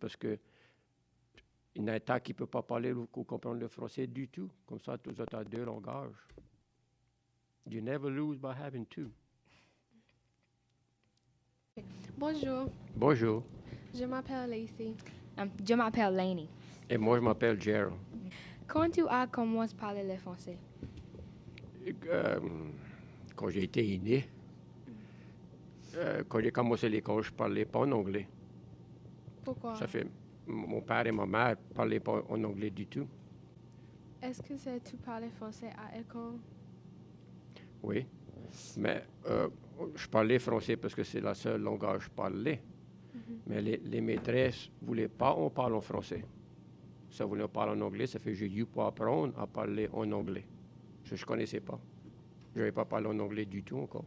parce que il y a un tas qui ne peut pas parler ou comprendre le français du tout. Comme ça, tous autres ont deux langages. You never lose by having two. Bonjour, Bonjour. je m'appelle Lacey. Je m'appelle Lainey. Et moi, je m'appelle Gerald. Quand tu as commencé à parler le français? Quand j'ai été né, quand j'ai commencé l'école, je ne parlais pas en anglais. Pourquoi? Ça fait, mon père et ma mère ne parlaient pas en anglais du tout. Est-ce que tu parlais français à l'école? Oui. Mais je parlais français parce que c'est la seule langue que je parlais. Mais les maîtresses ne voulaient pas qu'on parle en français. Ça voulait parler en anglais, ça fait que j'ai dû pour apprendre à parler en anglais. Je ne connaissais pas. Je n'avais pas parlé en anglais du tout encore.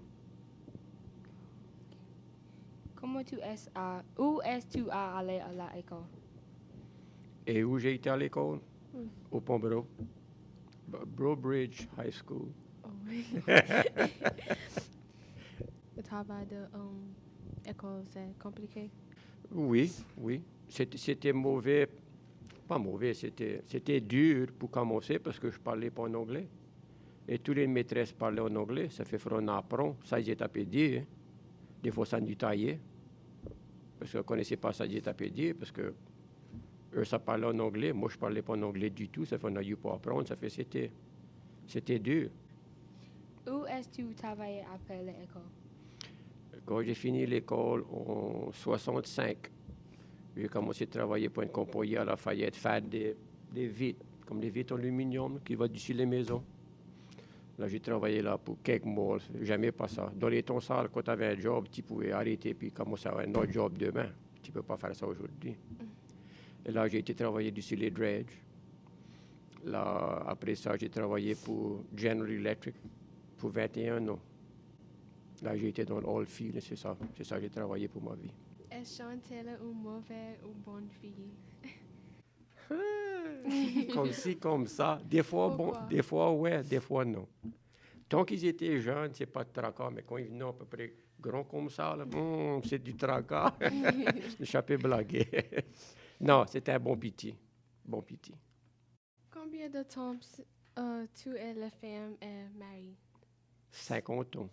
Où est-ce que tu as allé à l'école? Et où j'ai été à l'école? Au Pont-Bro. Brobridge High School. Oh oui. Le travail de école, c'est compliqué? Oui. C'était mauvais. Pas mauvais, c'était dur pour commencer parce que je ne parlais pas en anglais. Et toutes les maîtresses parlaient en anglais. Ça fait qu'on apprend. Ça, j'ai tapé dire. Des fois, ça nous taillait. Parce qu'on ne connaissait pas ça, j'ai tapé dire. Parce que eux, ça parlait en anglais. Moi, je ne parlais pas en anglais du tout. Ça fait qu'on a eu pour apprendre. Ça fait c'était dur. Où est-ce que tu travaillais après l'école? Quand j'ai fini l'école en 65, j'ai commencé à travailler pour une compagnie à Lafayette, faire des vitres, comme des vitres en aluminium qui vont dessus les maisons. Là, j'ai travaillé là pour quelques mois, jamais pas ça. Dans les temps, ça, quand tu avais un job, tu pouvais arrêter puis commencer à avoir un autre job demain. Tu ne peux pas faire ça aujourd'hui. Et là, j'ai été travailler dessus les dredges. Là, après ça, j'ai travaillé pour General Electric pour 21 ans. Là, j'ai été dans l'oil field, c'est ça que j'ai travaillé pour ma vie. Est-ce Chantal une mauvaise ou bonne fille? Comme ci, comme ça. Des fois, Pourquoi? bon, des fois, ouais, des fois, non. Tant qu'ils étaient jeunes, c'est pas de tracas, mais quand ils venaient à peu près grands comme ça, là, c'est du tracas. Je peux blaguer. Non, c'était un bon pitié. Bon pitié. Combien de temps tu et la femme est mariée? 50 ans.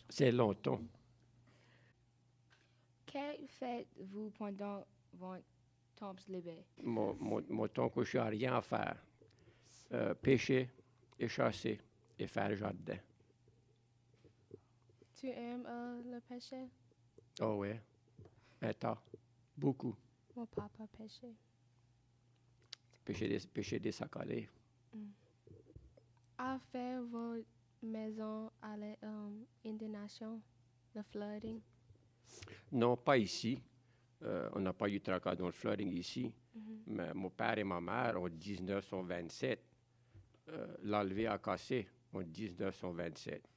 C'est longtemps. Que faites-vous pendant votre temps libre? Mon temps que je suis à rien à faire. Pêcher et chasser et faire le jardin. Tu aimes le pêcher? Oh ouais. Un tas. Beaucoup. Mon papa pêchait. Pêcher des sacs à lait. A fait votre maison à l'inondation, le flooding? Non, pas ici. On n'a pas eu de tracas dans le flooding ici. Mais mon père et ma mère, en 1927, l'enlevé a cassé en 1927.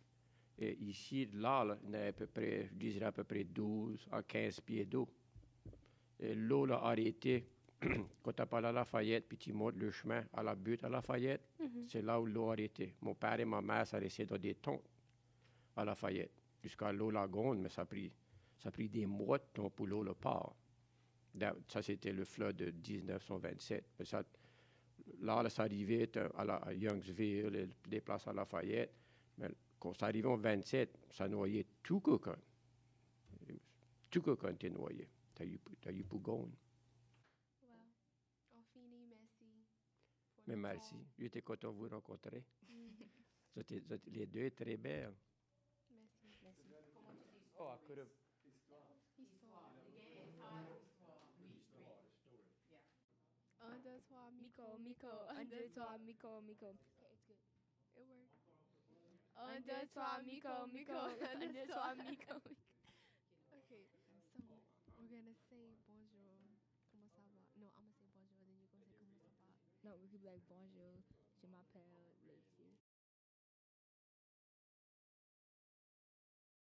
Et ici, là, il y a à peu près, je dirais à peu près 12 à 15 pieds d'eau. Et l'eau l'a arrêté. Quand tu parles à Lafayette, puis tu montes le chemin à la butte à Lafayette, c'est là où l'eau a arrêté. Mon père et ma mère, ça restait dans des tentes à Lafayette, jusqu'à l'eau Lagonde, mais ça a pris des mois de temps pour l'eau le part. Ça, c'était le flood de 1927. Mais ça, là, ça arrivait à Youngsville, des places à Lafayette. Mais quand ça arrivait en 27, ça noyait tout Coconne. Tout Coconne était noyé. Tu as eu pour gagner. On finit, merci. Mais merci. J'étais content de vous rencontrer. Les deux sont très belles. Merci. Oh, I could have. Histoire. 1, 2, 3, Miko. 1, 2, 3, Miko. Okay, it's good. It worked. 1, 2, 3, Miko. 1, 2, 3, Miko. Okay, so we're gonna say bonjour. Comment ça va? No, I'm gonna say bonjour, then you're gonna say comment ça va. No, we could be like bonjour, je m'appelle